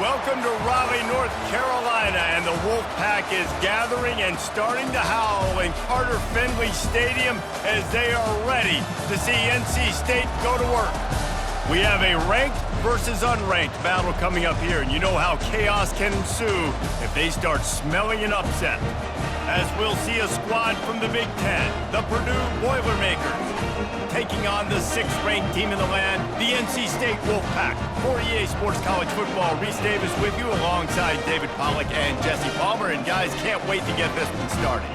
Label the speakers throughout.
Speaker 1: Welcome to Raleigh, North Carolina, and the Wolfpack is gathering and starting to howl in Carter Finley Stadium as they are ready to see NC State go to work. We have a ranked versus unranked battle coming up here, and you know how chaos can ensue if they start smelling an upset. As we'll see a squad from the Big Ten, the Purdue Boilermakers, taking on the 6th-ranked team in the land, the NC State Wolfpack. For EA Sports College Football, Reese Davis with you alongside David Pollack and Jesse Palmer. And guys, can't wait to get this one started.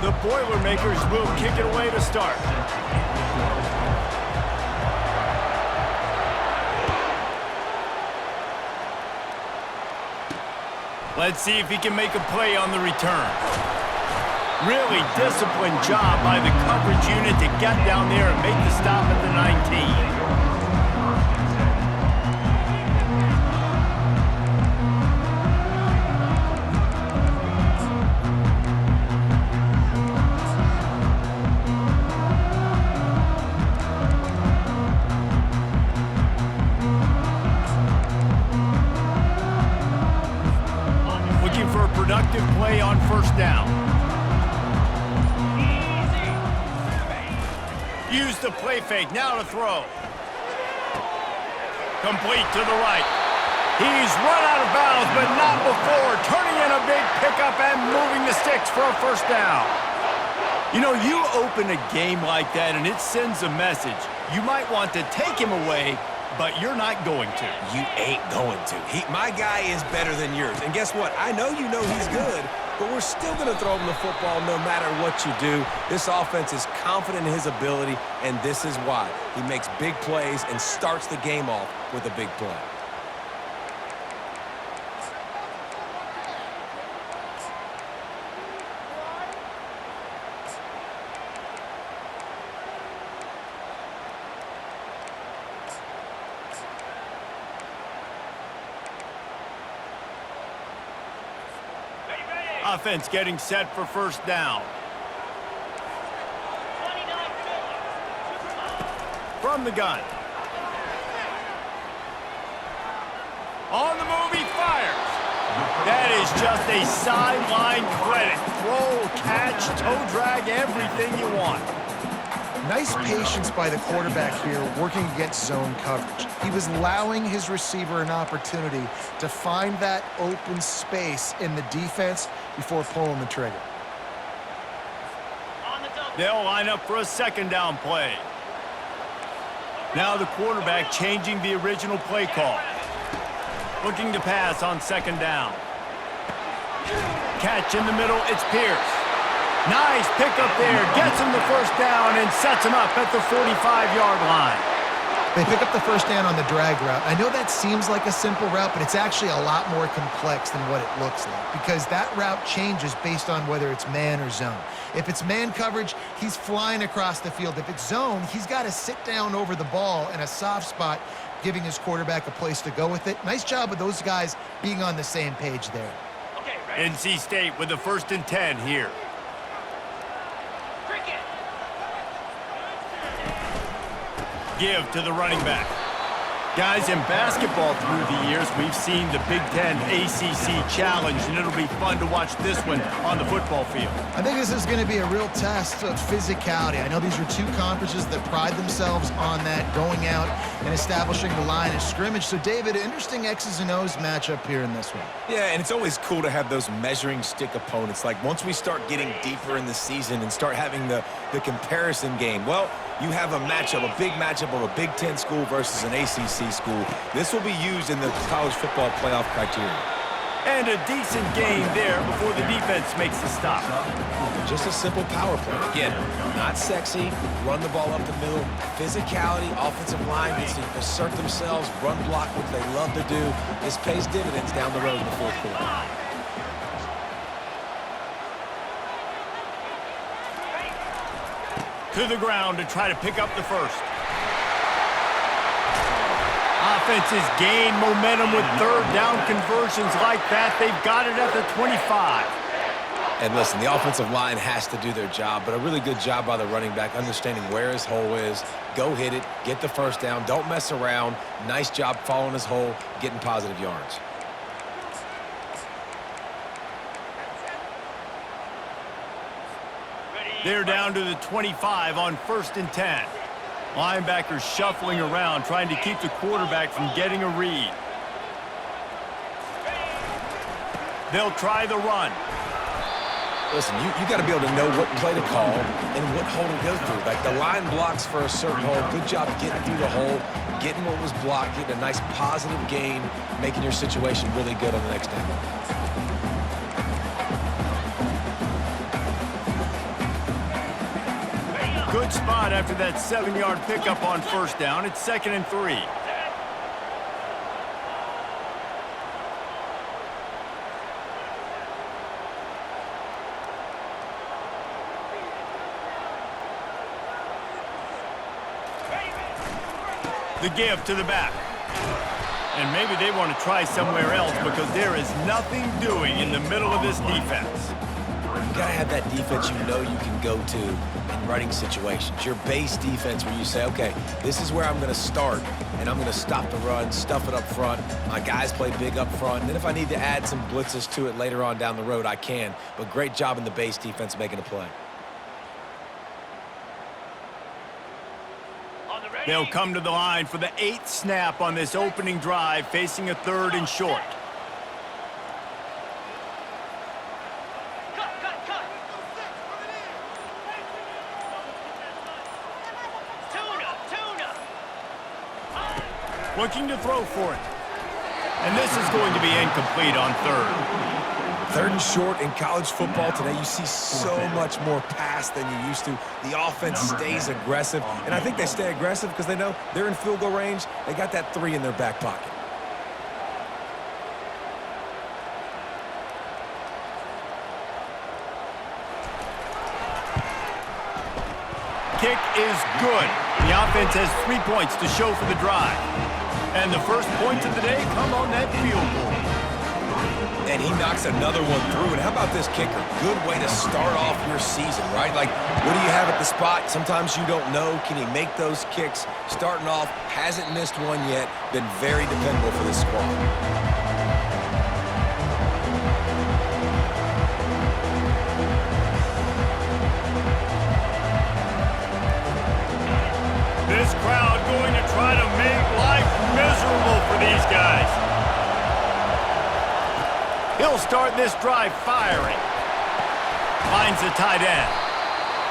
Speaker 1: The Boilermakers will kick it away to start. Let's see if he can make a play on the return. Really disciplined job by the coverage unit to get down there and make the stop at the 19. Productive play on first down. Use the play fake, now to throw. Complete to the right. He's run out of bounds, but not before turning in a big pickup and moving the sticks for a first down. You know, you open a game like that and it sends a message. You might want to take him away, but you're not going to.
Speaker 2: You ain't going to. My guy is better than yours. And guess what? I know you know he's good, but we're still going to throw him the football no matter what you do. This offense is confident in his ability, and this is why. He makes big plays and starts the game off with a big play.
Speaker 1: Offense getting set for first down. From the gun. On the move, he fires. That is just a sideline credit. Throw, catch, toe drag, everything you want.
Speaker 3: Nice patience by the quarterback here working against zone coverage. He was allowing his receiver an opportunity to find that open space in the defense before pulling the trigger.
Speaker 1: They'll line up for a second down play. Now the quarterback changing the original play call. Looking to pass on second down. Catch in the middle, it's Pierce. Nice pickup there, gets him the first down and sets him up at the 45-yard line.
Speaker 3: They pick up the first down on the drag route. I know that seems like a simple route, but it's actually a lot more complex than what it looks like because that route changes based on whether it's man or zone. If it's man coverage, he's flying across the field. If it's zone, he's got to sit down over the ball in a soft spot, giving his quarterback a place to go with it. Nice job of those guys being on the same page there.
Speaker 1: NC State with the 1st and 10 here. Give to the running back. Guys, in basketball through the years, we've seen the Big Ten ACC Challenge, and it'll be fun to watch this one on the football field.
Speaker 3: I think this is going to be a real test of physicality. I know these are two conferences that pride themselves on that, going out and establishing the line of scrimmage. So, David, interesting X's and O's matchup here in this one.
Speaker 2: Yeah, and it's always cool to have those measuring stick opponents. Like, once we start getting deeper in the season and start having the comparison game, well, you have a matchup, a big matchup of a Big Ten school versus an ACC school. This will be used in the college football playoff criteria.
Speaker 1: And a decent gain there before the defense makes the stop.
Speaker 2: Just a simple power play. Again, not sexy, run the ball up the middle. Physicality, offensive line gets to assert themselves, run block, which they love to do. This pays dividends down the road in the fourth quarter.
Speaker 1: To the ground to try to pick up the first. Offenses gain momentum with third down conversions like that. They've got it at the 25.
Speaker 2: And listen, the offensive line has to do their job, but a really good job by the running back, understanding where his hole is. Go hit it, get the first down, don't mess around. Nice job following his hole, getting positive yards.
Speaker 1: They're down to the 25 on 1st and 10. Linebackers shuffling around, trying to keep the quarterback from getting a read. They'll try the run.
Speaker 2: Listen, you got to be able to know what play to call and what hole to go through. Like the line blocks for a certain hole. Good job getting through the hole, getting what was blocked, getting a nice positive gain, making your situation really good on the next down.
Speaker 1: Good spot after that 7-yard pickup on 1st down. It's 2nd and 3. The give to the back. And maybe they want to try somewhere else because there is nothing doing in the middle of this defense.
Speaker 2: You got to have that defense you know you can go to in running situations. Your base defense where you say, okay, this is where I'm going to start, and I'm going to stop the run, stuff it up front. My guys play big up front. And then if I need to add some blitzes to it later on down the road, I can. But great job in the base defense making a play.
Speaker 1: They'll come to the line for the 8th snap on this opening drive, facing a 3rd and short. Looking to throw for it. And this is going to be incomplete on 3rd.
Speaker 2: 3rd and short in college football today, you see so much more pass than you used to. The offense stays aggressive, and I think they stay aggressive because they know they're in field goal range. They got that 3 in their back pocket.
Speaker 1: Kick is good. The offense has 3 points to show for the drive. And the first points of the day come on that field goal.
Speaker 2: And he knocks another one through. And how about this kicker? Good way to start off your season, right? Like, what do you have at the spot? Sometimes you don't know. Can he make those kicks? Starting off, hasn't missed one yet. Been very dependable for this squad.
Speaker 1: This crowd going to try to make life miserable for these guys. He'll start this drive firing. Finds the tight end.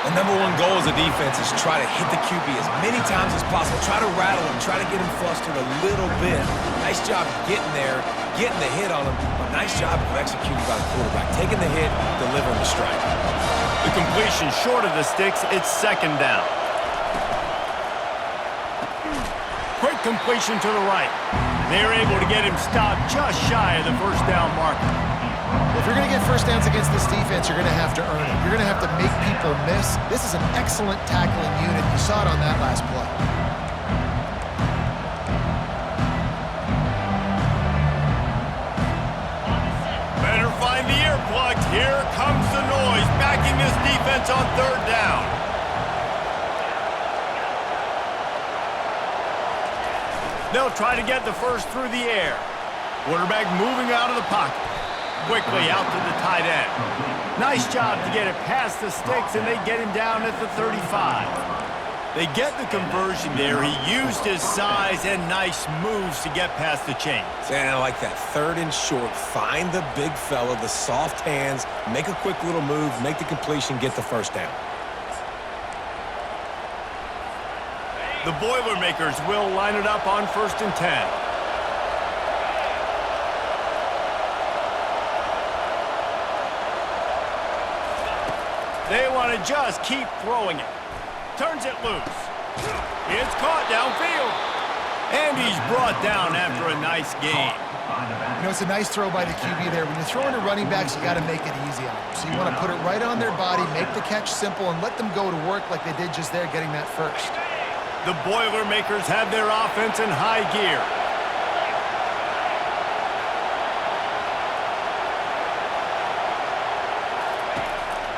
Speaker 2: The number one goal as a defense is try to hit the QB as many times as possible. Try to rattle him. Try to get him flustered a little bit. Nice job getting there, getting the hit on him. But nice job of executing by the quarterback. Taking the hit, delivering the strike.
Speaker 1: The completion short of the sticks. It's 2nd down. Quick completion to the right. They're able to get him stopped just shy of the 1st down marker.
Speaker 3: Well, if you're going to get first downs against this defense, you're going to have to earn it. You're going to have to make people miss. This is an excellent tackling unit. You saw it on that last play.
Speaker 1: Better find the earplugs. Here comes the noise, backing this defense on 3rd down. They'll try to get the first through the air. Quarterback moving out of the pocket. Quickly out to the tight end. Nice job to get it past the sticks, and they get him down at the 35. They get the conversion there. He used his size and nice moves to get past the chain.
Speaker 2: And I like that 3rd and short. Find the big fella, the soft hands, make a quick little move, make the completion, get the first down.
Speaker 1: The Boilermakers will line it up on 1st and 10. They want to just keep throwing it. Turns it loose. It's caught downfield. And he's brought down after a nice gain.
Speaker 3: You know, it's a nice throw by the QB there. When you're throwing to running backs, you got to make it easy on them. So you want to put it right on their body, make the catch simple, and let them go to work like they did just there, getting that first.
Speaker 1: The Boilermakers have their offense in high gear.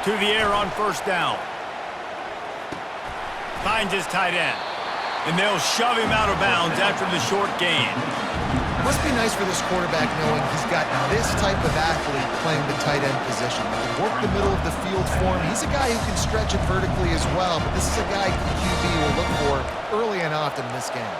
Speaker 1: To the air on first down. Finds his tight end. And they'll shove him out of bounds after the short gain.
Speaker 3: It must be nice for this quarterback knowing he's got this type of athlete playing the tight end position. He can work the middle of the field for him. He's a guy who can stretch it vertically as well, but this is a guy QB will look for early and often in this game.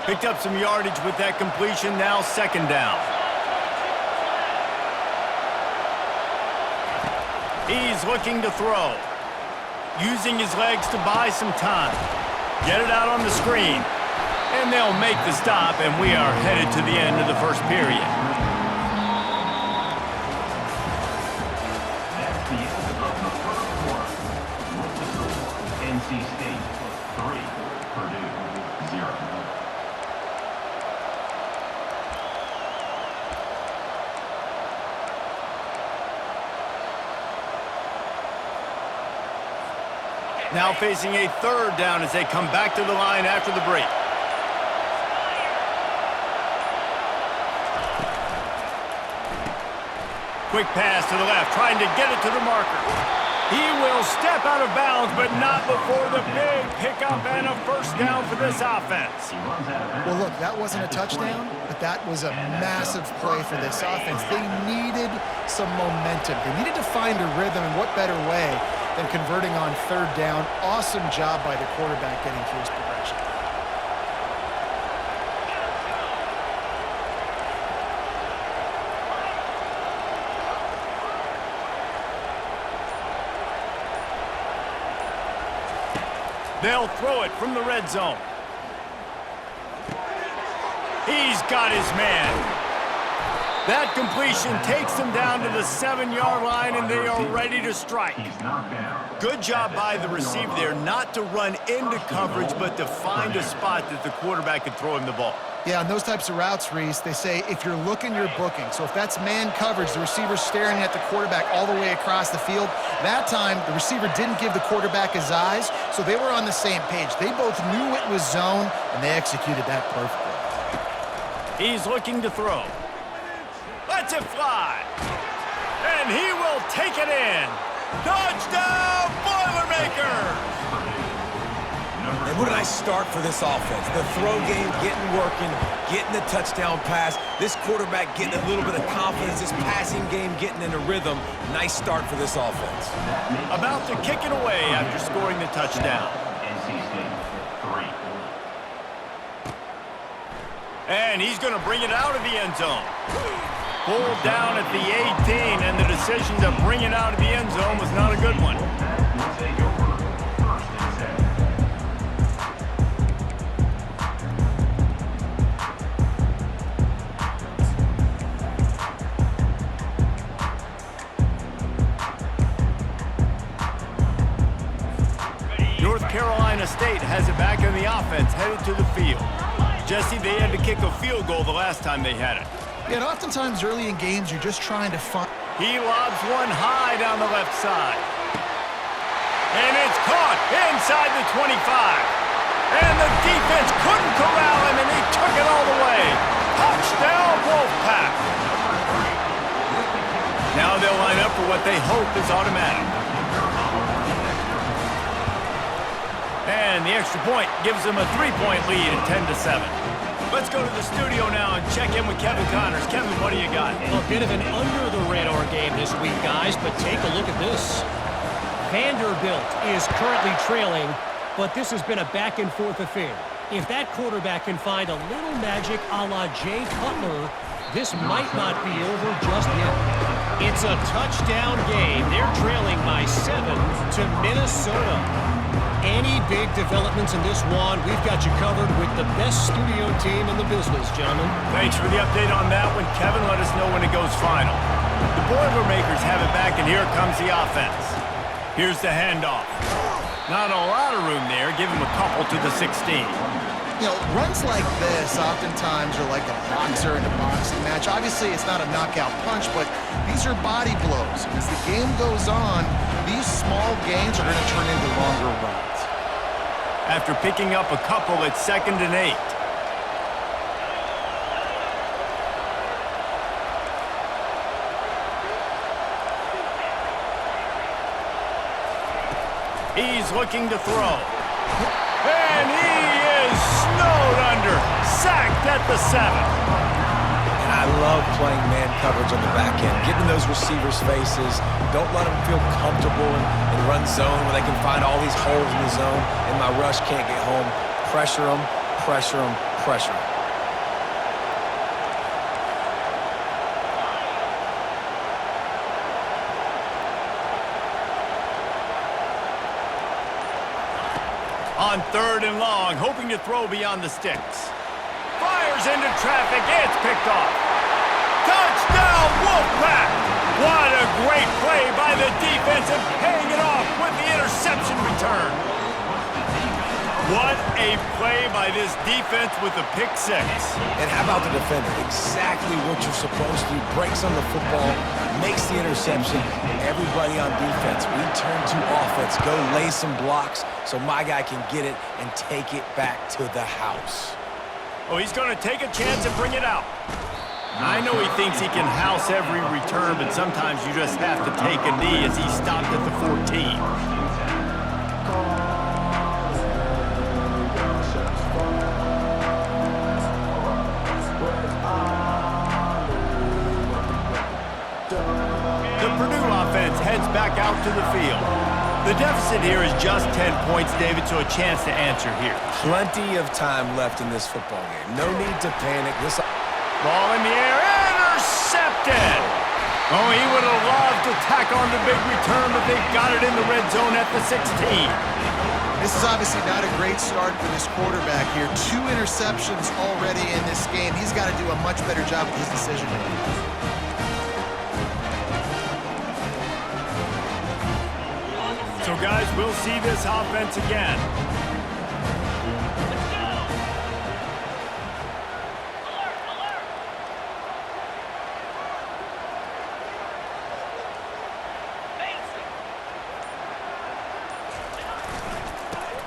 Speaker 1: Picked up some yardage with that completion, now second down. He's looking to throw. Using his legs to buy some time. Get it out on the screen. And they'll make the stop, and we are headed to the end of the first period.
Speaker 4: That's the end of the first quarter. With the score, NC State 3, Purdue 0.
Speaker 1: Now facing a third down as they come back to the line after the break. Quick pass to the left, trying to get it to the marker. He will step out of bounds, but not before the big pickup and a first down for this offense.
Speaker 3: Well, look, that wasn't a touchdown, but that was a massive play for this offense. They needed some momentum. They needed to find a rhythm, and what better way than converting on third down. Awesome job by the quarterback getting through his progression.
Speaker 1: They'll throw it from the red zone. He's got his man. That completion takes them down to the 7-yard line, and they are ready to strike. Good job by the receiver there, not to run into coverage, but to find a spot that the quarterback can throw him the ball.
Speaker 3: Yeah, on those types of routes, Reese, they say if you're looking, you're booking. So if that's man coverage, the receiver's staring at the quarterback all the way across the field. That time, the receiver didn't give the quarterback his eyes, so they were on the same page. They both knew it was zone, and they executed that perfectly.
Speaker 1: He's looking to throw. Lets it fly. And he will take it in. Touchdown, Boilermakers!
Speaker 2: And what a nice start for this offense. The throw game getting working, getting the touchdown pass. This quarterback getting a little bit of confidence. This passing game getting in a rhythm. Nice start for this offense.
Speaker 1: About to kick it away after scoring the touchdown.
Speaker 4: NC State 3.
Speaker 1: And he's going to bring it out of the end zone. Pulled down at the 18, and the decision to bring it out of the end zone was not a good one.
Speaker 4: We'll take over first and 7.
Speaker 1: North Carolina State has it back in the offense, headed to the field. Jesse, they had to kick a field goal the last time they had it.
Speaker 3: Yeah, and oftentimes early in games, you're just trying to find...
Speaker 1: He lobs one high down the left side. And it's caught inside the 25. And the defense couldn't corral him, and he took it all the way. Touchdown, Wolfpack. Now they'll line up for what they hope is automatic. And the extra point gives them a 3-point lead at 10-7. Let's go to the studio now and check in with Kevin Connors. Kevin, what do you got?
Speaker 5: A bit of an under-the-radar game this week, guys, but take a look at this. Vanderbilt is currently trailing, but this has been a back-and-forth affair. If that quarterback can find a little magic a la Jay Cutler, this might not be over just yet. It's a touchdown game. They're trailing by 7 to Minnesota. Any big developments in this one, we've got you covered with the best studio team in the business, gentlemen.
Speaker 1: Thanks for the update on that one, Kevin. Let us know when it goes final. The Boilermakers have it back, and here comes the offense. Here's the handoff. Not a lot of room there. Give him a couple to the 16.
Speaker 3: You know, runs like this oftentimes are like a boxer in a boxing match. Obviously, it's not a knockout punch, but these are body blows. As the game goes on, these small gains are going to turn into longer runs.
Speaker 1: After picking up a couple, it's 2nd and 8. He's looking to throw. And he is snowed under. Sacked at the 7.
Speaker 2: And I love playing man coverage on the back end, getting those receivers' faces. Don't let them feel comfortable in run zone where they can find all these holes in the zone and my rush can't get home. Pressure them, pressure them, pressure them.
Speaker 1: On 3rd and long, hoping to throw beyond the sticks. Fires into traffic. It's picked off. Touchdown, Wolfpack! What a great play by the defense and paying it off with the interception return. What a play by this defense with the pick 6.
Speaker 2: And how about the defender? Exactly what you're supposed to do. Breaks on the football, makes the interception. Everybody on defense, we turn to offense. Go lay some blocks so my guy can get it and take it back to the house.
Speaker 1: Oh, he's going to take a chance and bring it out. I know he thinks he can house every return, but sometimes you just have to take a knee as he stopped at the 14. Heads back out to the field. The deficit here is just 10 points, David, so a chance to answer here.
Speaker 2: Plenty of time left in this football game. No need to panic. This
Speaker 1: ball in the air, intercepted. Oh, he would have loved to tack on the big return, but they got it in the red zone at the 16.
Speaker 3: This is obviously not a great start for this quarterback here. 2 interceptions already in this game. He's got to do a much better job with his decision-making.
Speaker 1: So, guys, we'll see this offense again.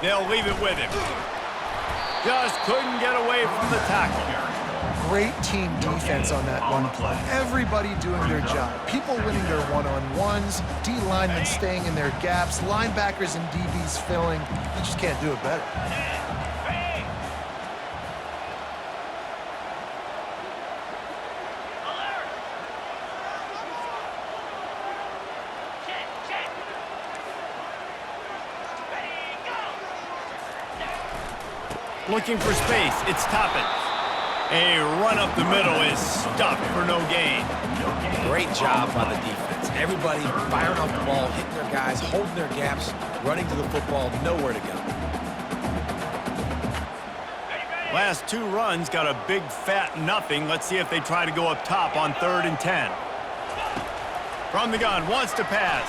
Speaker 1: They'll leave it with him. Just couldn't get away from the tackle.
Speaker 3: Great team defense on that run play. Everybody doing their job. People winning their one-on-ones, D linemen staying in their gaps, linebackers and DBs filling. You just can't do it better.
Speaker 1: Looking for space. It's Toppin. A run up the middle is stuffed for no gain.
Speaker 2: Great job by the defense. Everybody firing off the ball, hitting their guys, holding their gaps, running to the football, nowhere to go.
Speaker 1: Last 2 runs got a big fat nothing. Let's see if they try to go up top on 3rd and 10. From the gun, wants to pass.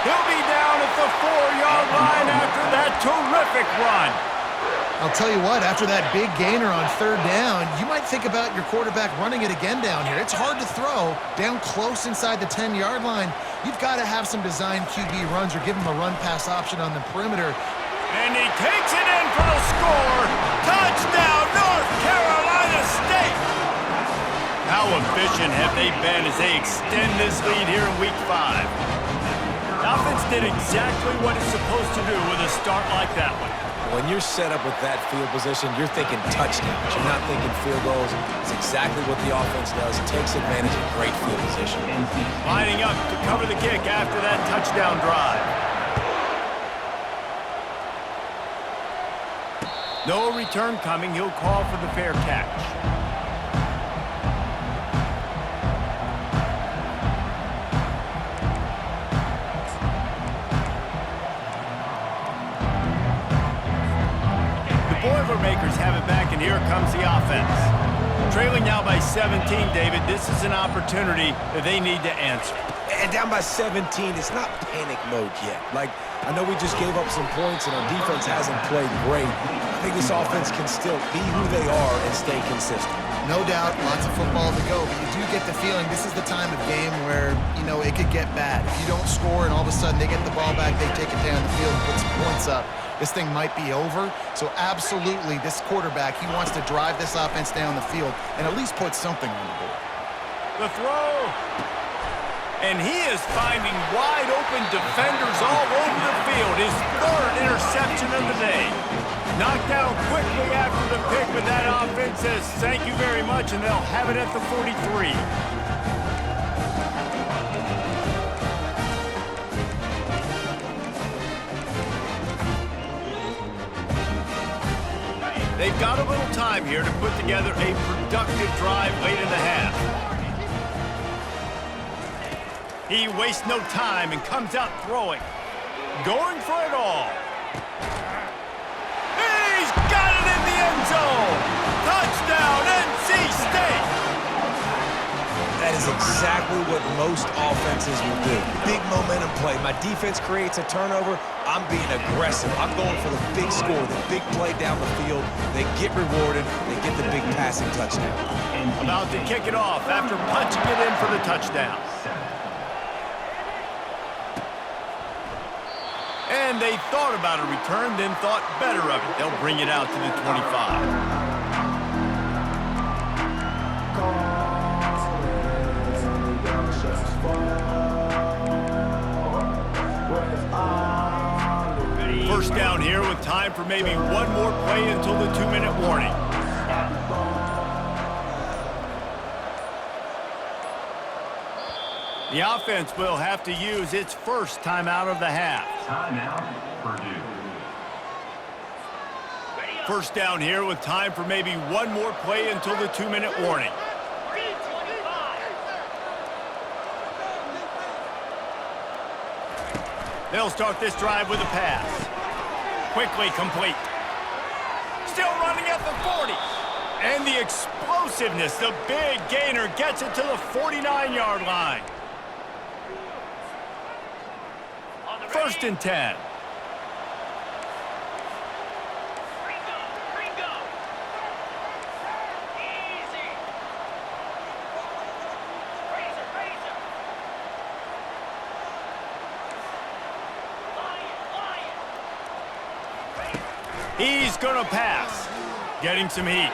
Speaker 1: He'll be down at the 4-yard line after that terrific run.
Speaker 3: I'll tell you what, after that big gainer on 3rd down, you might think about your quarterback running it again down here. It's hard to throw down close inside the 10-yard line. You've got to have some design QB runs or give him a run-pass option on the perimeter.
Speaker 1: And he takes it in for the score. Touchdown, North Carolina State. How efficient have they been as they extend this lead here in Week 5? The offense did exactly what it's supposed to do with a start like that one.
Speaker 2: When you're set up with that field position, you're thinking touchdowns. You're not thinking field goals. It's exactly what the offense does. It takes advantage of great field position.
Speaker 1: Lining up to cover the kick after that touchdown drive. No return coming. He'll call for the fair catch. comes the offense. Trailing now by 17, David, this is an opportunity that they need to answer.
Speaker 2: And down by 17, it's not panic mode yet. Like, I know we just gave up some points and our defense hasn't played great. I think this offense can still be who they are and stay consistent.
Speaker 3: No doubt, lots of football to go, but you do get the feeling this is the time of game where, you know, it could get bad. If you don't score and all of a sudden they get the ball back, they take it down the field and put some points up, this thing might be over. So absolutely, this quarterback, he wants to drive this offense down the field and at least put something on the board.
Speaker 1: The throw. And he is finding wide open defenders all over the field. His third interception of the day. Knocked down quickly after the pick, but that offense says thank you very much, and they'll have it at the 43. They've got a little time here to put together a productive drive late in the half. He wastes no time and comes out throwing. Going for it all. He's got it in the end zone. Touchdown, NC State.
Speaker 2: That is exactly what most offenses will do. Big momentum play. My defense creates a turnover. I'm being aggressive. I'm going for the big score, the big play down the field. They get rewarded. They get the big passing touchdown.
Speaker 1: About to kick it off after punching it in for the touchdown. And they thought about a return, then thought better of it. They'll bring it out to the 25. First down here with time for maybe one more play until the 2-minute warning. The offense will have to use its first timeout of the half.
Speaker 4: Timeout, Purdue.
Speaker 1: First down here with time for maybe one more play until the 2-minute warning. They'll start this drive with a pass. Quickly complete. Still running at the 40. And the explosiveness, the big gainer gets it to the 49-yard line. First and 10. He's going to pass. Getting some heat.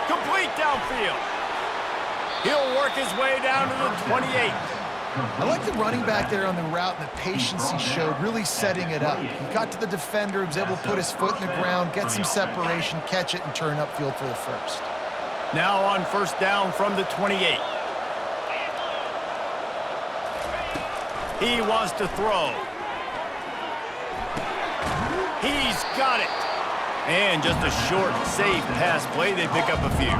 Speaker 1: Complete downfield. He'll work his way down to the 28.
Speaker 3: I like the running back there on the route and the patience he showed, really setting it up. He got to the defender, was able to put his foot in the ground, get some separation, catch it, and turn upfield for the first.
Speaker 1: Now on first down from the 28. He wants to throw. He's got it. And just a short, safe pass play. They pick up a few.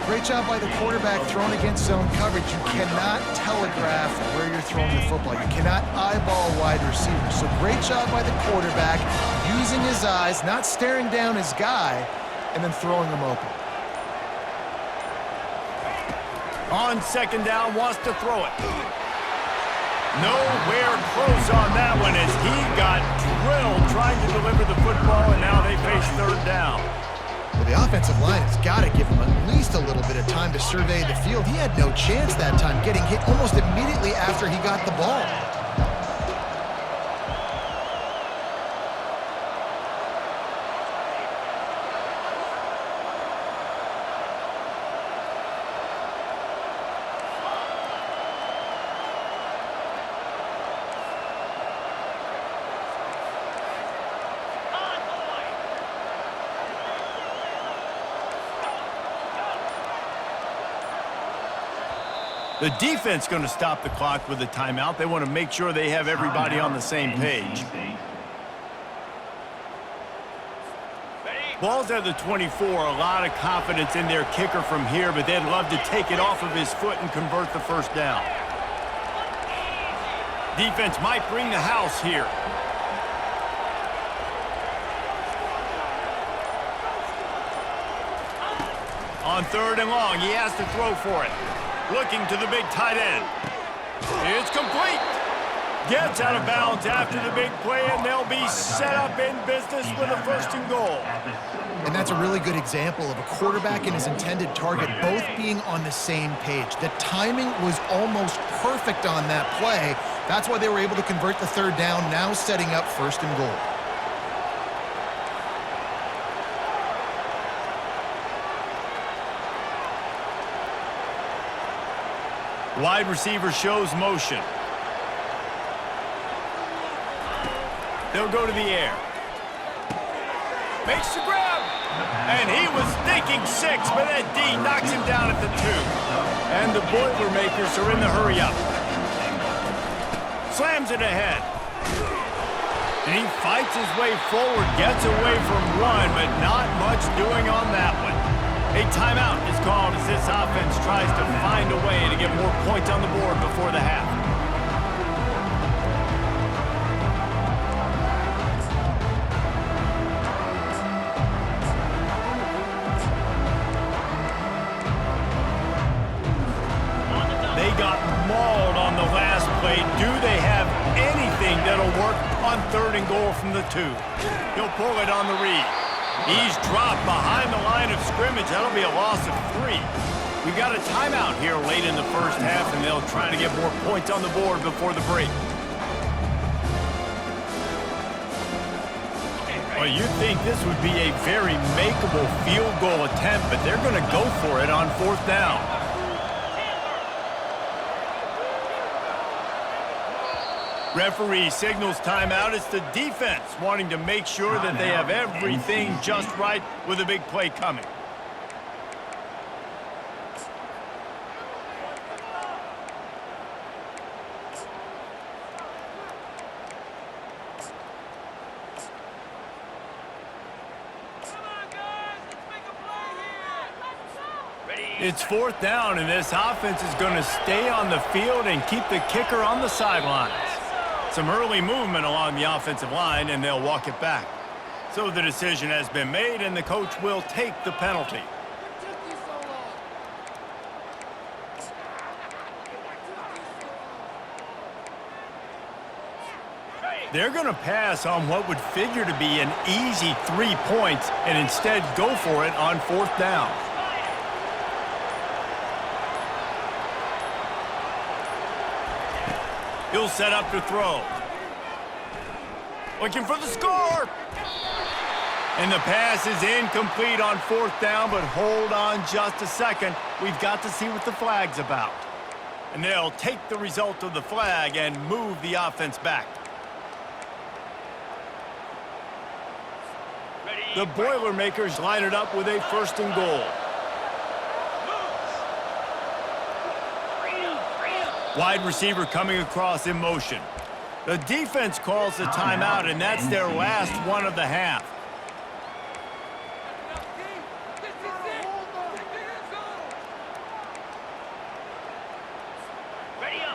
Speaker 3: Great job by the quarterback throwing against zone coverage. You cannot telegraph where you're throwing the football. You cannot eyeball wide receivers. So great job by the quarterback using his eyes, not staring down his guy, and then throwing him open.
Speaker 1: On second down, wants to throw it. Nowhere close on that one as he got drilled trying to deliver the football, and now they face third down.
Speaker 3: Well, the offensive line has got to give him at least a little bit of time to survey the field. He had no chance that time, getting hit almost immediately after he got the ball.
Speaker 1: The defense going to stop the clock with a timeout. They want to make sure they have everybody on the same page. Ball's at the 24. A lot of confidence in their kicker from here, but they'd love to take it off of his foot and convert the first down. Defense might bring the house here. On 3rd and long, he has to throw for it. Looking to the big tight end. It's complete. Gets out of bounds after the big play, and they'll be set up in business with a 1st and goal.
Speaker 3: And that's a really good example of a quarterback and his intended target both being on the same page. The timing was almost perfect on that play. That's why they were able to convert the 3rd down, now setting up 1st and goal.
Speaker 1: Wide receiver shows motion. They'll go to the air. Makes the grab. And he was thinking 6, but that D knocks him down at the 2. And the Boilermakers are in the hurry-up. Slams it ahead. And he fights his way forward, gets away from 1, but not much doing on that one. A timeout is called as this offense tries to find a way to get more points on the board before the half. They got mauled on the last play. Do they have anything that'll work on 3rd and goal from the 2? He'll pull it on the read. He's dropped behind the line of scrimmage. That'll be a loss of 3. We've got a timeout here late in the 1st half, and they'll try to get more points on the board before the break. Well, you'd think this would be a very makeable field goal attempt, but they're going to go for it on 4th down. Referee signals timeout. It's the defense wanting to make sure that they have everything just right with a big play coming. It's 4th down, and this offense is going to stay on the field and keep the kicker on the sidelines. Some early movement along the offensive line, and they'll walk it back. So the decision has been made, and the coach will take the penalty. They're going to pass on what would figure to be an easy 3 points and instead go for it on 4th down. He'll set up to throw. Looking for the score. And the pass is incomplete on 4th down, but hold on just a second. We've got to see what the flag's about. And they'll take the result of the flag and move the offense back. The Boilermakers line it up with a 1st and goal. Wide receiver coming across in motion. The defense calls the timeout, and that's their last one of the half.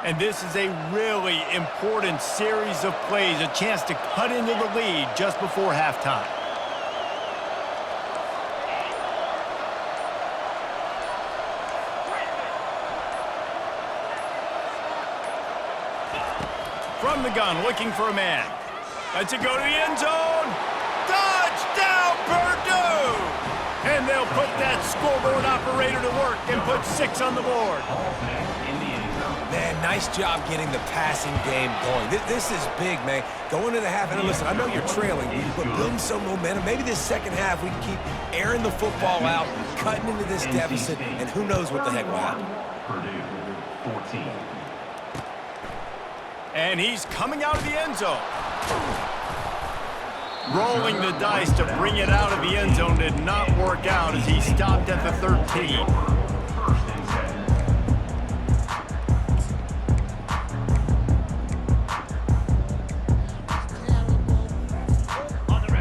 Speaker 1: And this is a really important series of plays, a chance to cut into the lead just before halftime. From the gun, looking for a man. Lets it go to the end zone. Touchdown, Purdue! And they'll put that scoreboard operator to work and put 6 on the board.
Speaker 2: Man, nice job getting the passing game going. This is big, man. Going into the half, and listen, I know you're trailing, but building some momentum. Maybe this second half we can keep airing the football out, cutting into this deficit, and who knows what the heck will happen.
Speaker 4: Purdue, 14.
Speaker 1: And he's coming out of the end zone. Rolling the dice to bring it out of the end zone did not work out as he stopped at the 13.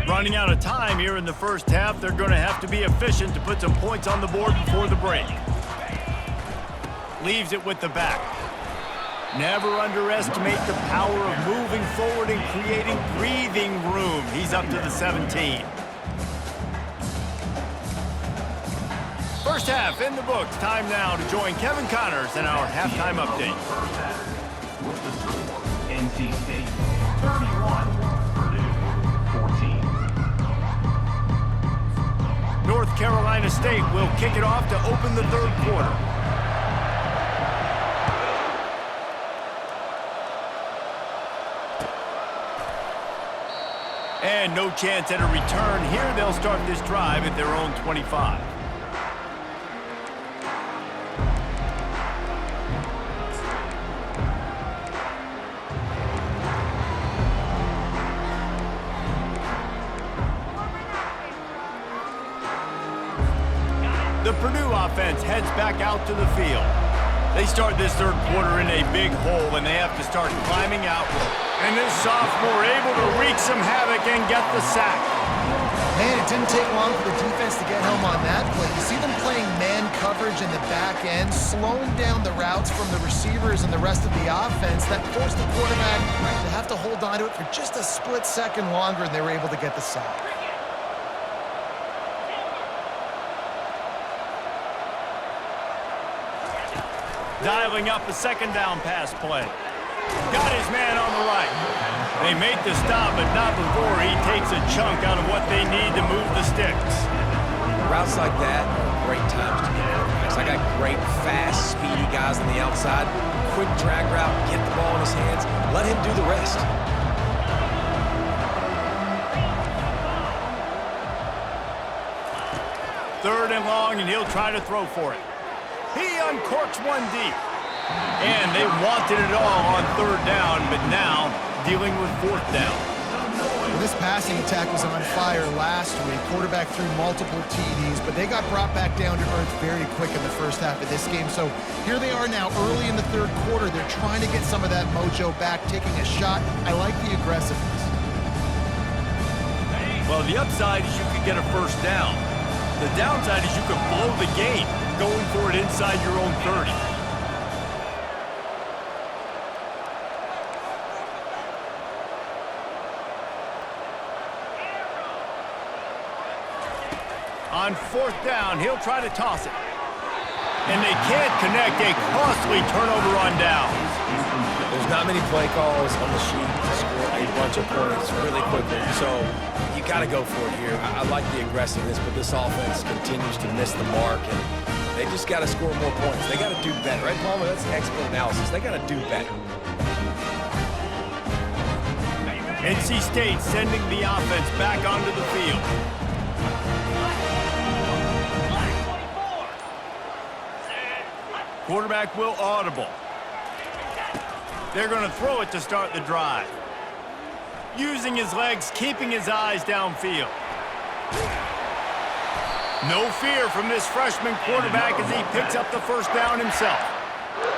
Speaker 1: Running out of time here in the 1st half, they're going to have to be efficient to put some points on the board before the break. Leaves it with the back. Never underestimate the power of moving forward and creating breathing room. He's up to the 17. 1st First half in the books. Time now to join Kevin Connors in our halftime update.
Speaker 4: First half. With the score, NC State 31, Purdue 14.
Speaker 1: North Carolina State will kick it off to open the third quarter. And no chance at a return here. They'll start this drive at their own 25. The Purdue offense heads back out to the field. They start this third quarter in a big hole, and they have to start climbing outward. And this sophomore able to wreak some havoc and get the sack.
Speaker 3: Man, it didn't take long for the defense to get home on that play. You see them playing man coverage in the back end, slowing down the routes from the receivers and the rest of the offense. That forced the quarterback to have to hold on to it for just a split second longer, and they were able to get the sack.
Speaker 1: Dialing up a second down pass play. Got his man on the right. They make the stop, but not before he takes a chunk out of what they need to move the sticks.
Speaker 2: Routes like that are great times to get quarterbacks. I got great, fast, speedy guys on the outside. Quick drag route, get the ball in his hands, let him do the rest.
Speaker 1: Third and long, and he'll try to throw for it. He uncorks one deep. And they wanted it all on third down, but now dealing with fourth down.
Speaker 3: Well, this passing attack was on fire last week. Quarterback threw multiple TDs, but they got brought back down to earth very quick in the first half of this game. So here they are now early in the third quarter. They're trying to get some of that mojo back, taking a shot. I like the aggressiveness.
Speaker 1: Well, the upside is you could get a first down. The downside is you could blow the game going for it inside your own 30. On fourth down, he'll try to toss it. And they can't connect. A costly turnover on downs.
Speaker 2: There's not many play calls on the sheet to score a bunch of points really quickly. So you got to go for it here. I like the aggressiveness, but this offense continues to miss the mark, and they just got to score more points. They got to do better. Right, Palmer? That's expert analysis. They got to do better.
Speaker 1: NC State sending the offense back onto the field. Quarterback will audible. They're going to throw it to start the drive. Using his legs, keeping his eyes downfield. No fear from this freshman quarterback as he picks up the first down himself.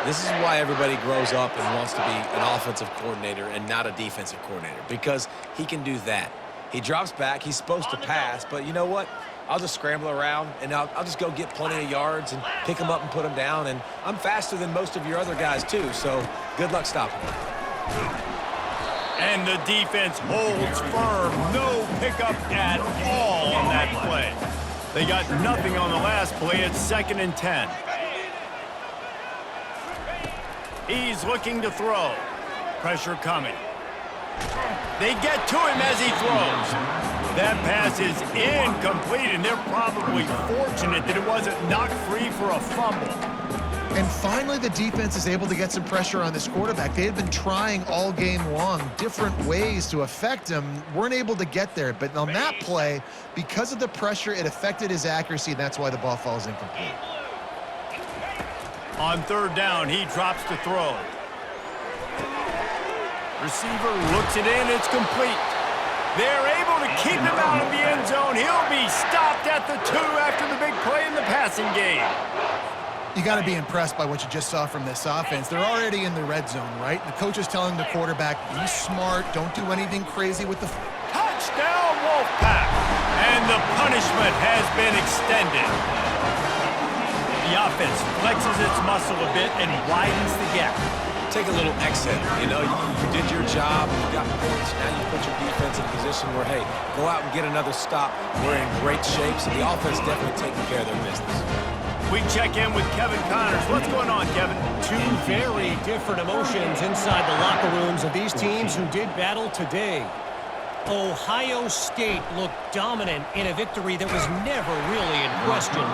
Speaker 2: This is why everybody grows up and wants to be an offensive coordinator and not a defensive coordinator, because he can do that. He drops back. He's supposed to pass, but you know what? I'll just scramble around, and I'll just go get plenty of yards and pick them up and put them down. And I'm faster than most of your other guys, too, so good luck stopping them.
Speaker 1: And the defense holds firm. No pickup at all on that play. They got nothing on the last play. It's 2nd and 10. He's looking to throw. Pressure coming. They get to him as he throws. That pass is incomplete, and they're probably fortunate that it wasn't knocked free for a fumble.
Speaker 3: And finally, the defense is able to get some pressure on this quarterback. They had been trying all game long different ways to affect him, weren't able to get there. But on that play, because of the pressure, it affected his accuracy, and that's why the ball falls incomplete.
Speaker 1: On third down, he drops to throw. Receiver looks it in, it's complete. They're able to keep him out of the end zone. He'll be stopped at the 2 after the big play in the passing game.
Speaker 3: You got to be impressed by what you just saw from this offense. They're already in the red zone, right? The coach is telling the quarterback, be smart, don't do anything crazy with the...
Speaker 1: Touchdown, Wolfpack! And the punishment has been extended. The offense flexes its muscle a bit and widens the gap.
Speaker 2: Take a little exit. You know, you did your job, you got points. Now you put your defense in a position where, hey, go out and get another stop. We're in great shape, so the offense definitely taking care of their business.
Speaker 1: We check in with Kevin Connors. What's going on, Kevin?
Speaker 5: Two very different emotions inside the locker rooms of these teams who did battle today. Ohio State looked dominant in a victory that was never really in question.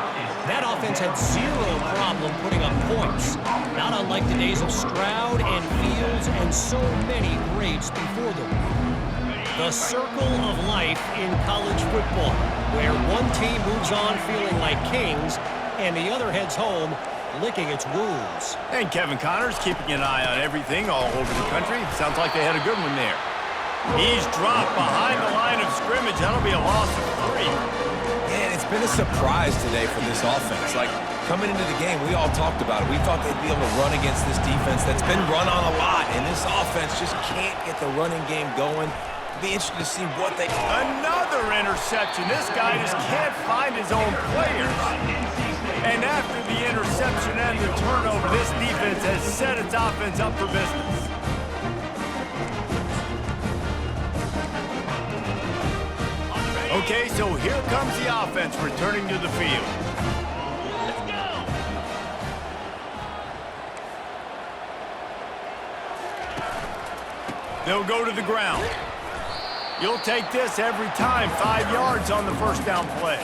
Speaker 5: That offense had zero problem putting up points, not unlike the days of Stroud and Fields and so many greats before them. The circle of life in college football, where one team moves on feeling like kings and the other heads home licking its wounds.
Speaker 1: And Kevin Connors keeping an eye on everything all over the country. Sounds like they had a good one there. He's dropped behind the line of scrimmage. That'll be a loss of 3.
Speaker 2: And it's been a surprise today for this offense. Like, coming into the game, we all talked about it. We thought they'd be able to run against this defense that's been run on a lot, and this offense just can't get the running game going. Be interested to see what they...
Speaker 1: Another interception. This guy just can't find his own players. And after the interception and the turnover, this defense has set its offense up for business. Okay, so here comes the offense returning to the field. Let's go! They'll go to the ground. You'll take this every time. 5 yards on the first down play.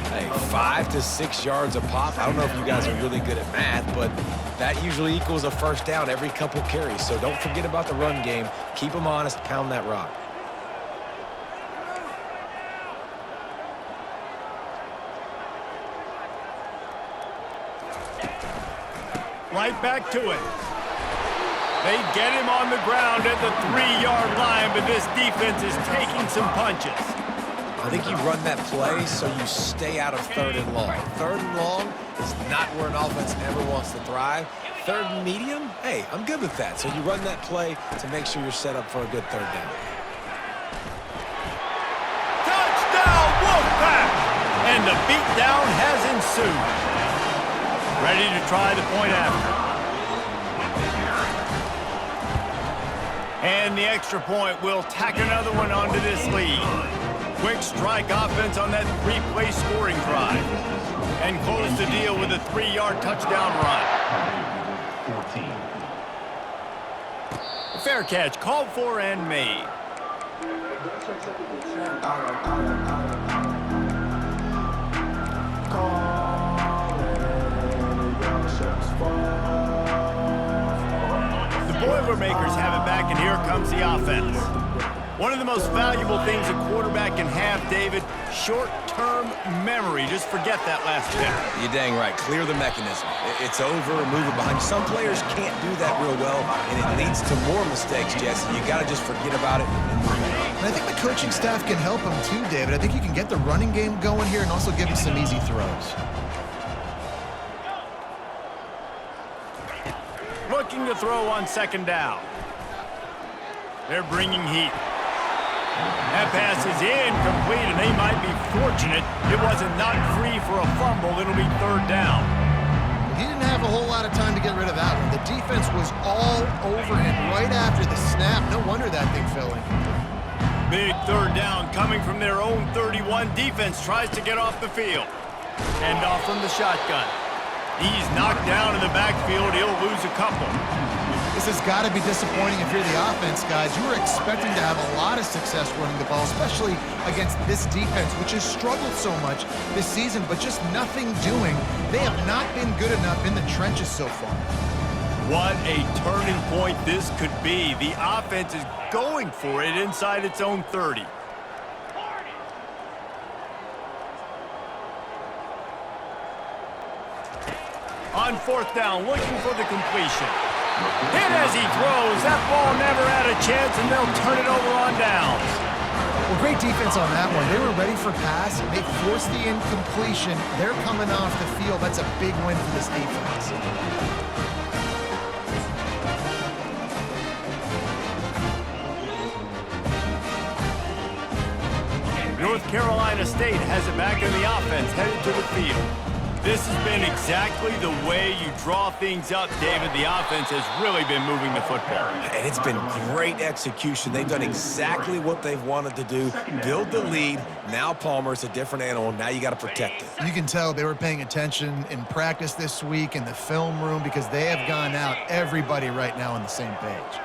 Speaker 2: Hey, 5 to 6 yards a pop. I don't know if you guys are really good at math, but that usually equals a first down every couple carries. So don't forget about the run game. Keep them honest. Pound that rock.
Speaker 1: Right back to it. They get him on the ground at the 3-yard line, but this defense is taking some punches.
Speaker 2: I think you run that play so you stay out of 3rd and long. 3rd and long is not where an offense ever wants to thrive. 3rd and medium, hey, I'm good with that. So you run that play to make sure you're set up for a good 3rd down.
Speaker 1: Touchdown, Wolfpack! And the beatdown has ensued. Ready to try the point after. And the extra point will tack another one onto this lead. Quick strike offense on that 3-play scoring drive. And close the deal with a 3-yard touchdown run. 14. Fair catch, called for and made. The Boilermakers have it back, and here comes the offense. One of the most valuable things a quarterback can have, David, short-term memory. Just forget that last bit.
Speaker 2: You're dang right. Clear the mechanism. It's over and move it behind. Some players can't do that real well, and it leads to more mistakes, Jesse. You got to just forget about it and move it on.
Speaker 3: And I think the coaching staff can help him too, David. I think you can get the running game going here and also give him some easy throws.
Speaker 1: Looking to throw on 2nd down. They're bringing heat. That pass is incomplete, and they might be fortunate it wasn't knocked free for a fumble. It'll be 3rd down.
Speaker 3: He didn't have a whole lot of time to get rid of that one. The defense was all over him right after the snap. No wonder that thing fell incomplete.
Speaker 1: Big 3rd down coming from their own 31. Defense tries to get off the field. Hand off from the shotgun. He's knocked down in the backfield. He'll lose a couple.
Speaker 3: This has got to be disappointing if you're the offense, guys. You were expecting to have a lot of success running the ball, especially against this defense, which has struggled so much this season, but just nothing doing. They have not been good enough in the trenches so far.
Speaker 1: What a turning point this could be. The offense is going for it inside its own 30. On 4th down, looking for the completion. Hit as he throws. That ball never had a chance, and they'll turn it over on downs.
Speaker 3: Well, great defense on that one. They were ready for pass. They forced the incompletion. They're coming off the field. That's a big win for this defense. North Carolina State has it back in the offense, headed to the field.
Speaker 1: This has been exactly the way you draw things up, David. The offense has really been moving the football.
Speaker 2: And it's been great execution. They've done exactly what they've wanted to do. Build the lead. Now Palmer's a different animal. Now you got to protect it.
Speaker 3: You can tell they were paying attention in practice this week in the film room because they have gone out, everybody right now on the same page.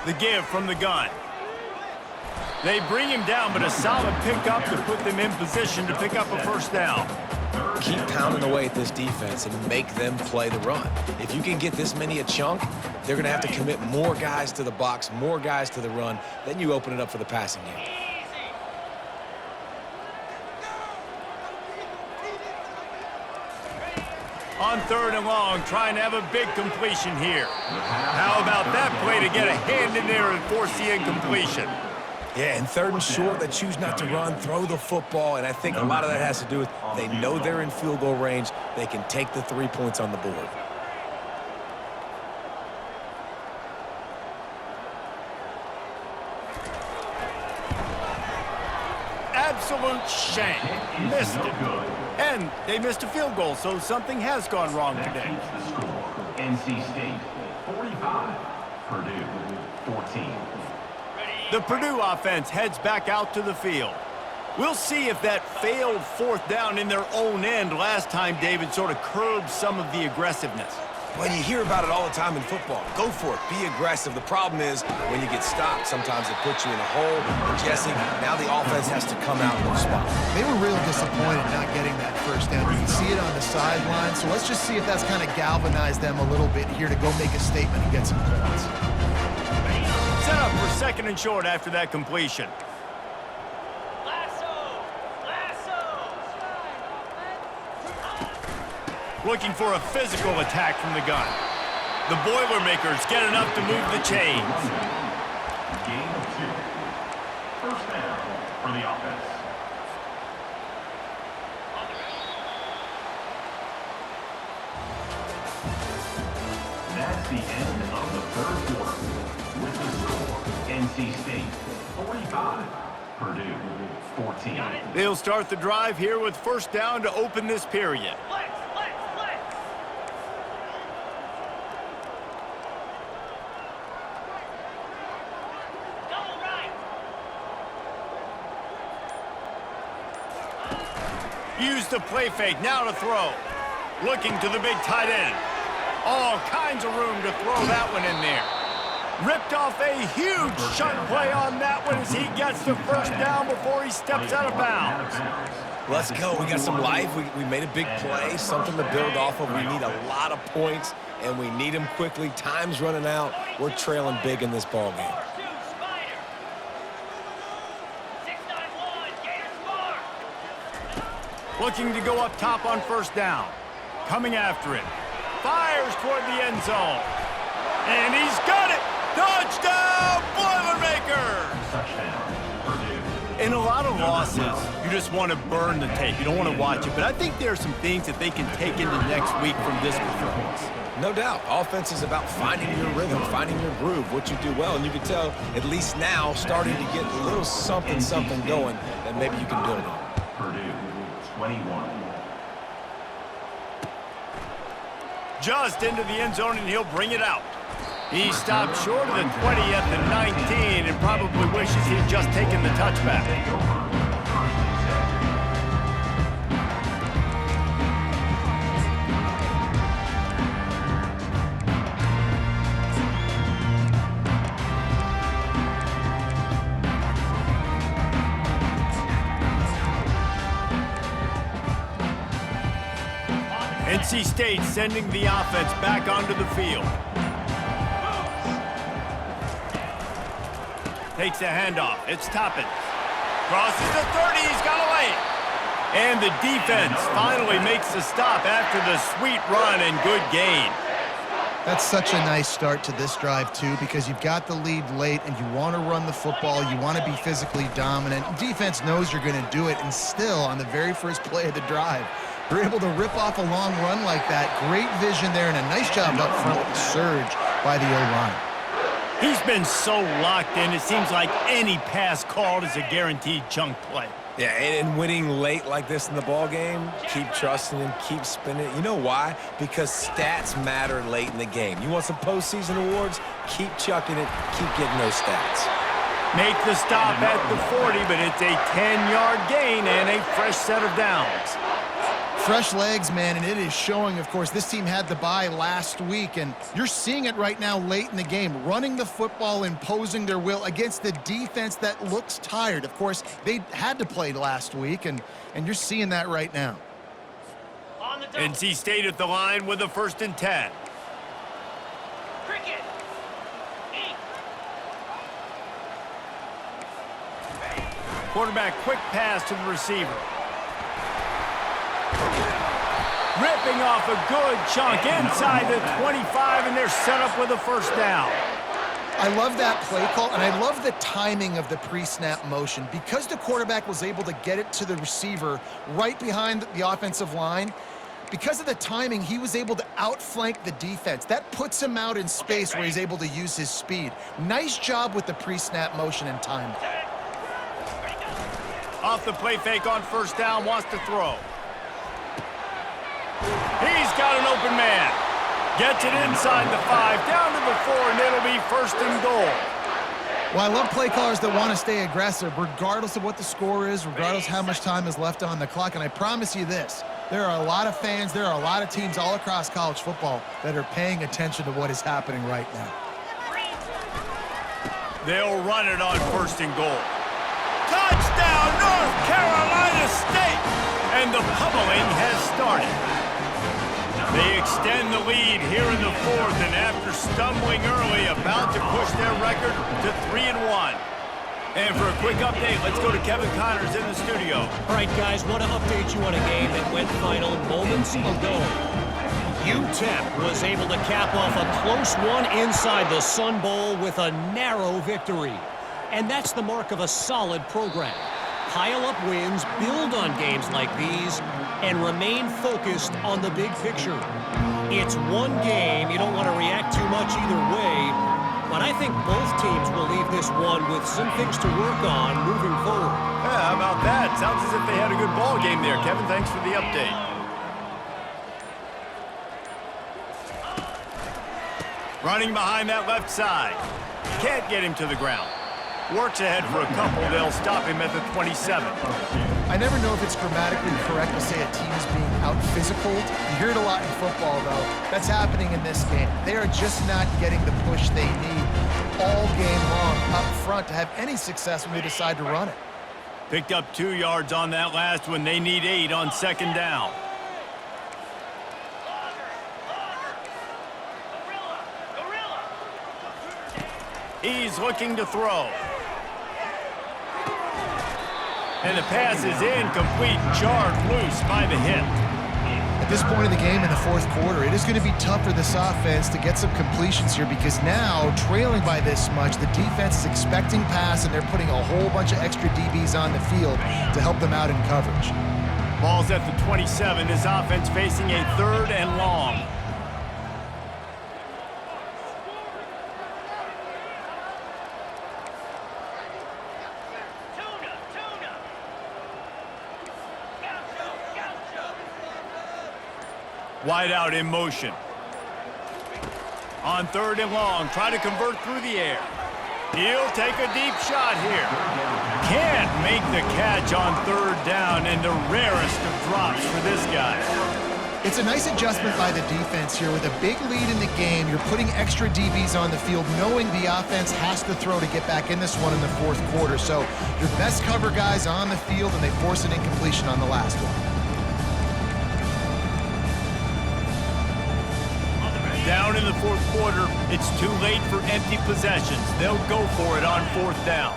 Speaker 1: The give from the gun. They bring him down, but a solid pickup to put them in position to pick up a first down.
Speaker 2: Keep pounding away at this defense and make them play the run. If you can get this many a chunk, they're going to have to commit more guys to the box, more guys to the run. Then you open it up for the passing game.
Speaker 1: On 3rd and long, trying to have a big completion here. How about that play to get a hand in there and force the incompletion?
Speaker 2: Yeah, and 3rd and short, they choose not to run, throw the football, and I think a lot of that has to do with they know they're in field goal range. They can take the 3 points on the board.
Speaker 1: Absolute shame. Missed it. And they missed a field goal, so something has gone wrong today.
Speaker 4: The score, NC State 45, Purdue 14.
Speaker 1: The Purdue offense heads back out to the field. We'll see if that failed 4th down in their own end last time, David, sort of curbed some of the aggressiveness.
Speaker 2: Well, you hear about it all the time in football. Go for it. Be aggressive. The problem is when you get stopped, sometimes it puts you in a hole. And Jesse, now the offense has to come out and respond.
Speaker 3: They were real disappointed not getting that first down. You can see it on the sideline, so let's just see if that's kind of galvanized them a little bit here to go make a statement and get some points.
Speaker 1: Set up for 2nd and short after that completion. Looking for a physical attack from the gun. The Boilermakers get enough to move the chains.
Speaker 4: Game of 2. First down for the offense. That's the end of the 3rd quarter. With the score, NC State 45, Purdue 14.
Speaker 1: They'll start the drive here with first down to open this period. Use the play fake, now to throw. Looking to the big tight end. All kinds of room to throw that one in there. Ripped off a huge chunk play on that one as he gets the first down before he steps out of bounds.
Speaker 2: Let's go. We got some life. We made a big play, something to build off of. We need a lot of points, and we need them quickly. Time's running out. We're trailing big in this ball game.
Speaker 1: Looking to go up top on first down. Coming after it. Fires toward the end zone. And he's got it! Touchdown, Boilermakers!
Speaker 4: Touchdown, Purdue.
Speaker 1: In a lot of losses, you just want to burn the tape. You don't want to watch it. But I think there are some things that they can take into next week from this performance.
Speaker 2: No doubt. Offense is about finding your rhythm, finding your groove, what you do well. And you can tell, at least now, starting to get a little something going that maybe you can build on.
Speaker 4: Purdue 21.
Speaker 1: Just into the end zone, and he'll bring it out. He stopped short of the 20 at the 19 and probably wishes he'd just taken the touchback.
Speaker 4: Take over. First and 10.
Speaker 1: NC State sending the offense back onto the field. Takes a handoff. It's Toppin. Crosses the 30. He's got a lane. And the defense finally makes the stop after the sweet run and good gain.
Speaker 3: That's such a nice start to this drive, too, because you've got the lead late and you want to run the football. You want to be physically dominant. Defense knows you're going to do it, and still, on the very first play of the drive, you're able to rip off a long run like that. Great vision there and a nice job up front with the surge by the O-line.
Speaker 1: He's been so locked in, it seems like any pass called is a guaranteed chunk play.
Speaker 2: Yeah, and winning late like this in the ball game, keep trusting him, keep spinning. You know why? Because stats matter late in the game. You want some postseason awards? Keep chucking it, keep getting those stats.
Speaker 1: Make the stop at the 40, but it's a 10-yard gain and a fresh set of downs.
Speaker 3: Fresh legs, man, and it is showing, of course. This team had the bye last week, and you're seeing it right now late in the game, running the football, imposing their will against the defense that looks tired. Of course, they had to play last week, and you're seeing that right now.
Speaker 1: NC State at the line with a 1st and 10. Quarterback quick pass to the receiver. Ripping off a good chunk inside the 25, and they're set up with a 1st down.
Speaker 3: I love that play call, and I love the timing of the pre-snap motion. Because the quarterback was able to get it to the receiver right behind the offensive line, because of the timing, he was able to outflank the defense. That puts him out in space where he's able to use his speed. Nice job with the pre-snap motion and timing.
Speaker 1: Off the play fake on 1st down, wants to throw. He's got an open man. Gets it inside the 5, down to the 4, and it'll be 1st and goal.
Speaker 3: Well, I love play callers that want to stay aggressive, regardless of what the score is, regardless how much time is left on the clock. And I promise you this, there are a lot of fans, there are a lot of teams all across college football that are paying attention to what is happening right now.
Speaker 1: They'll run it on 1st and goal. Touchdown, North Carolina State! And the pummeling has started. They extend the lead here in the 4th, and after stumbling early, about to push their record to 3-1. And for a quick update, let's go to Kevin Connors in the studio.
Speaker 5: All right, guys, want to update you on a game that went final moments ago. UTEP was able to cap off a close one inside the Sun Bowl with a narrow victory. And that's the mark of a solid program. Pile up wins, build on games like these, and remain focused on the big picture. It's one game. You don't want to react too much either way, but I think both teams will leave this one with some things to work on moving forward.
Speaker 1: Yeah, how about that? Sounds as if they had a good ball game there. Kevin, thanks for the update. Running behind that left side. Can't get him to the ground. Works ahead for a couple. They'll stop him at the 27.
Speaker 3: I never know if it's grammatically correct to say a team is being out-physicaled. You hear it a lot in football, though. That's happening in this game. They are just not getting the push they need all game long up front to have any success when they decide to run it.
Speaker 1: Picked up 2 yards on that last one. They need 8 on 2nd down. He's looking to throw. And the pass is incomplete, jarred loose by the hit.
Speaker 3: At this point in the game in the 4th quarter, it is going to be tough for this offense to get some completions here because now, trailing by this much, the defense is expecting pass and they're putting a whole bunch of extra DBs on the field to help them out in coverage.
Speaker 1: Ball's at the 27. This offense facing a 3rd and long. Wide out in motion. On 3rd and long, try to convert through the air. He'll take a deep shot here. Can't make the catch on 3rd down, and the rarest of drops for this guy.
Speaker 3: It's a nice adjustment by the defense here. With a big lead in the game, you're putting extra DBs on the field, knowing the offense has to throw to get back in this one in the 4th quarter. So your best cover guys on the field, and they force an incompletion on the last one.
Speaker 1: Down in the 4th quarter, it's too late for empty possessions. They'll go for it on 4th down.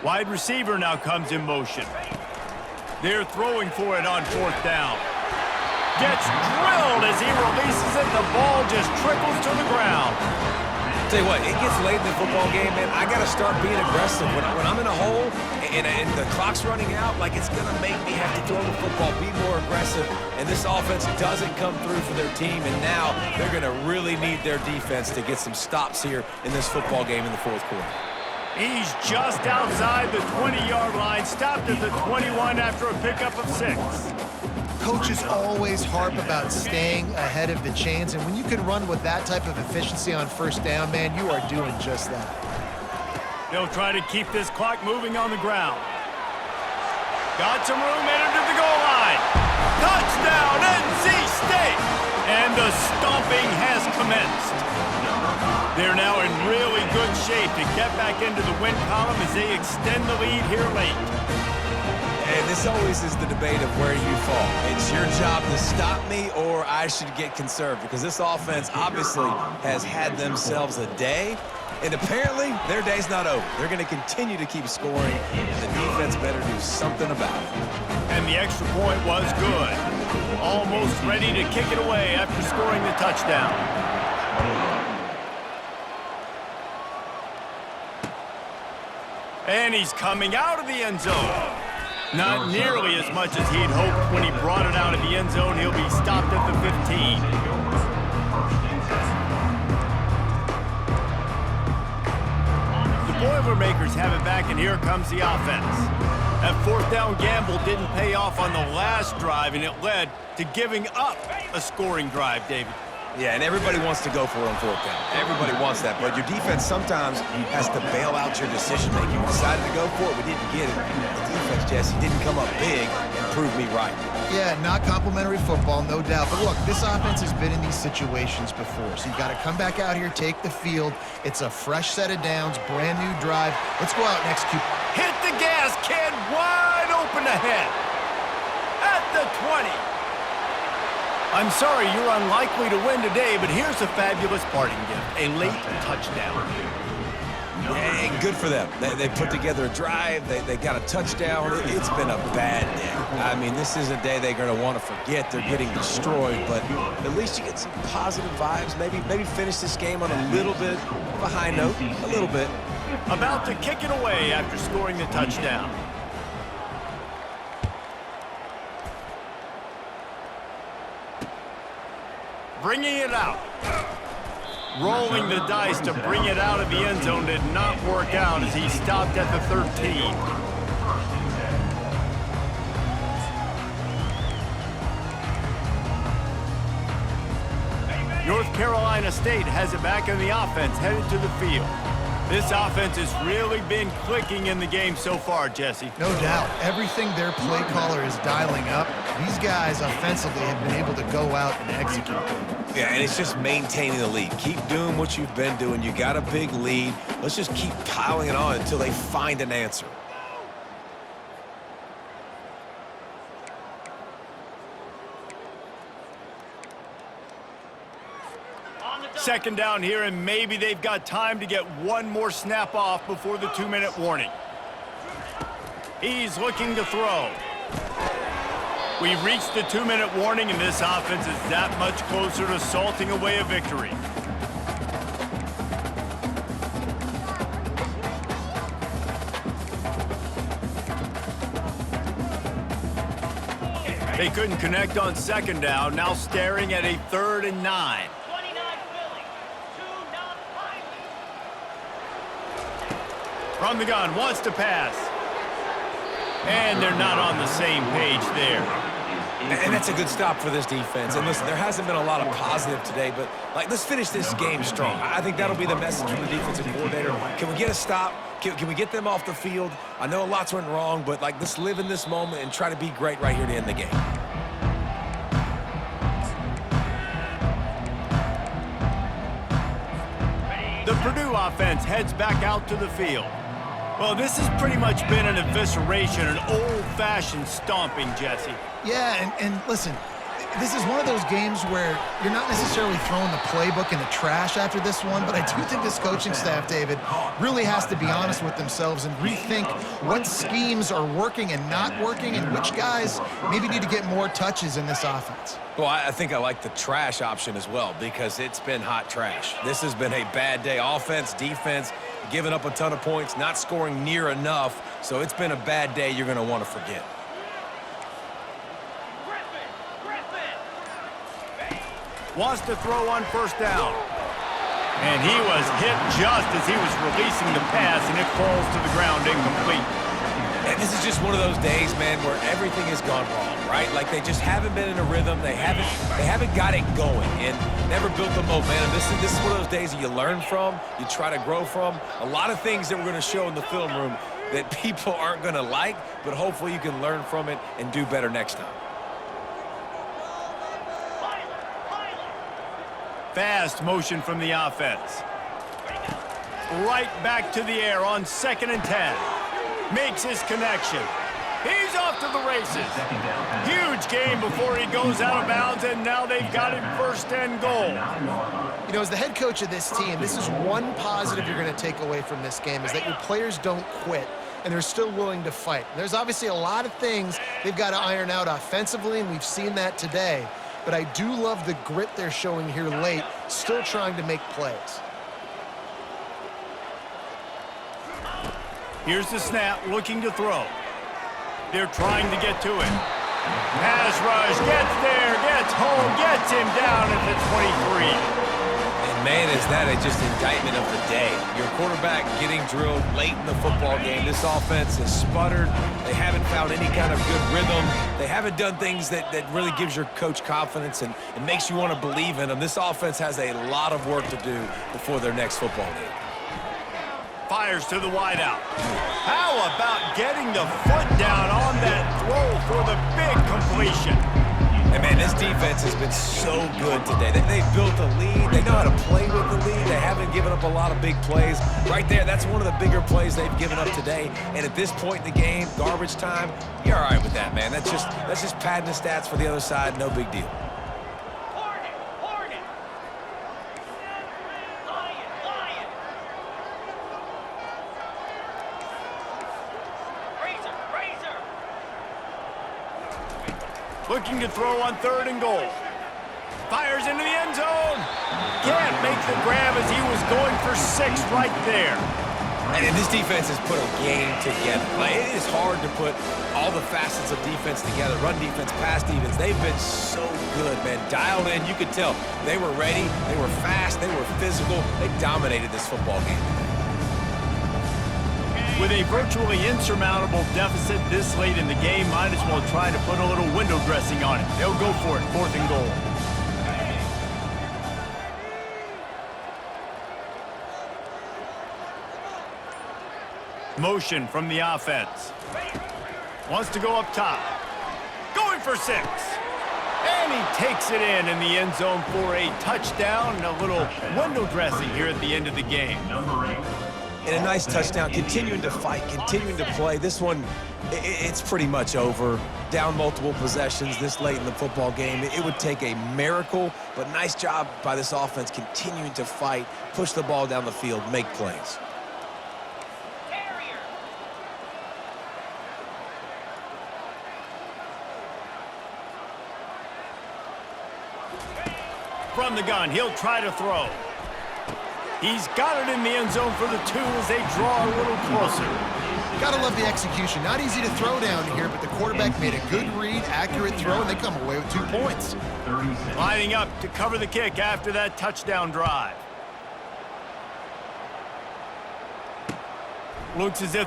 Speaker 1: Wide receiver now comes in motion. They're throwing for it on 4th down. Gets drilled as he releases it. The ball just trickles to the ground.
Speaker 2: Tell you what, it gets late in the football game, man. I got to start being aggressive. When I'm in a hole And the clock's running out, like it's going to make me have to throw the football, be more aggressive, and this offense doesn't come through for their team, and now they're going to really need their defense to get some stops here in this football game in the fourth quarter.
Speaker 1: He's just outside the 20-yard line, stopped at the 21 after a pickup of 6.
Speaker 3: Coaches always harp about staying ahead of the chains, and when you can run with that type of efficiency on first down, man, you are doing just that.
Speaker 1: They'll try to keep this clock moving on the ground. Got some room, entered to the goal line. Touchdown, NC State! And the stomping has commenced. They're now in really good shape to get back into the win column as they extend the lead here late.
Speaker 2: And this always is the debate of where you fall. It's your job to stop me, or I should get conserved, because this offense obviously has had themselves a day, and apparently their day's not over. They're going to continue to keep scoring, and the defense better do something about it.
Speaker 1: And the extra point was good. Almost ready to kick it away after scoring the touchdown. And he's coming out of the end zone. Not nearly as much as he'd hoped when he brought it out of the end zone. He'll be stopped at the 15. The Boilermakers have it back, and here comes the offense. That fourth down gamble didn't pay off on the last drive, and it led to giving up a scoring drive, David.
Speaker 2: Yeah, and everybody wants to go for it on fourth down. Everybody wants that, but your defense sometimes has to bail out your decision-making. You decided to go for it, we didn't get it. The defense, Jesse, didn't come up big and prove me right.
Speaker 3: Yeah, not complimentary football, no doubt. But look, this offense has been in these situations before, so you've got to come back out here, take the field. It's a fresh set of downs, brand new drive. Let's go out and execute.
Speaker 1: Hit the gas, kid, wide open ahead. At the 20. I'm sorry you're unlikely to win today, but here's a fabulous parting gift, a late touchdown.
Speaker 2: Yeah, good for them. They put together a drive. They got a touchdown. It's been a bad day. I mean, this is a day they're going to want to forget. They're getting destroyed, but at least you get some positive vibes. Maybe finish this game on a little bit of a high note, a little bit.
Speaker 1: About to kick it away after scoring the touchdown. Bringing it out. Rolling the dice to bring it out of the end zone did not work out as he stopped at the 13. North Carolina State has it back in the offense, headed to the field. This offense has really been clicking in the game so far, Jesse.
Speaker 3: No doubt. Everything their play caller is dialing up, these guys offensively have been able to go out and execute.
Speaker 2: Yeah, and it's just maintaining the lead. Keep doing what you've been doing. You got a big lead. Let's just keep piling it on until they find an answer.
Speaker 1: Second down here, and maybe they've got time to get one more snap off before the 2-minute warning. He's looking to throw. We've reached the 2-minute warning, and this offense is that much closer to salting away a victory. They couldn't connect on second down, now staring at a 3rd and 9. From the gun, wants to pass. And they're not on the same page there.
Speaker 2: And that's a good stop for this defense. And listen, there hasn't been a lot of positive today, but let's finish this game strong. I think that'll be the message from the defensive coordinator. Can we get a stop? Can we get them off the field? I know lots went wrong, but let's live in this moment and try to be great right here to end the game.
Speaker 1: The Purdue offense heads back out to the field. Well, this has pretty much been an evisceration, an old-fashioned stomping, Jesse.
Speaker 3: Yeah, and listen, This is one of those games where you're not necessarily throwing the playbook in the trash after this one, but I do think this coaching staff, David, really has to be honest with themselves and rethink what schemes are working and not working and which guys maybe need to get more touches in this offense.
Speaker 2: Well, I think I like the trash option as well because it's been hot trash. This has been a bad day. Offense, defense, giving up a ton of points, not scoring near enough. So it's been a bad day you're going to want to forget.
Speaker 1: Wants to throw on first down. And he was hit just as he was releasing the pass, and it falls to the ground incomplete.
Speaker 2: And this is just one of those days, man, where everything has gone wrong, right? Like they just haven't been in a rhythm. They haven't got it going and never built the momentum. This is one of those days that you learn from, you try to grow from. A lot of things that we're going to show in the film room that people aren't going to like, but hopefully you can learn from it and do better next time.
Speaker 1: Fast motion from the offense. Right back to the air on 2nd and 10. Makes his connection. He's off to the races. Huge gain before he goes out of bounds, and now they've got him 1st and goal.
Speaker 3: You know, as the head coach of this team, this is one positive you're going to take away from this game, is that your players don't quit, and they're still willing to fight. There's obviously a lot of things they've got to iron out offensively, and we've seen that today. But I do love the grit they're showing here late, still trying to make plays.
Speaker 1: Here's the snap, looking to throw. They're trying to get to it. Pass rush, gets there, gets home, gets him down at the 23.
Speaker 2: And man, is that just indictment of the day. Your quarterback getting drilled late in the football game. This offense has sputtered. They haven't found any kind of good rhythm. They haven't done things that really gives your coach confidence and makes you want to believe in them. This offense has a lot of work to do before their next football game.
Speaker 1: Fires to the wideout. How about getting the foot down on that throw for the big completion?
Speaker 2: And man, this defense has been so good today. They've built a lead. They know how to play with the lead. They haven't given up a lot of big plays. Right there, that's one of the bigger plays they've given up today. And at this point in the game, garbage time, you're all right with that, man. That's just padding the stats for the other side. No big deal.
Speaker 1: Looking to throw on 3rd and goal. Fires into the end zone. Can't make the grab as he was going for 6 right there.
Speaker 2: And this defense has put a game together. Like, it is hard to put all the facets of defense together. Run defense, pass defense. They've been so good, man. Dialed in. You could tell they were ready. They were fast. They were physical. They dominated this football game today.
Speaker 1: With a virtually insurmountable deficit this late in the game, might as well try to put a little window dressing on it. They'll go for it, 4th and goal. Motion from the offense. Wants to go up top. Going for 6. And he takes it in the end zone for a touchdown and a little window dressing here at the end of the game.
Speaker 2: And a nice touchdown, continuing to fight, continuing to play. This one, it's pretty much over. Down multiple possessions this late in the football game. It would take a miracle, but nice job by this offense continuing to fight, push the ball down the field, make plays.
Speaker 1: From the gun, he'll try to throw. He's got it in the end zone for the 2 as they draw a little closer.
Speaker 3: Gotta love the execution. Not easy to throw down here, but the quarterback made a good read, accurate throw, and they come away with 2 points.
Speaker 1: Lining up to cover the kick after that touchdown drive. Looks as if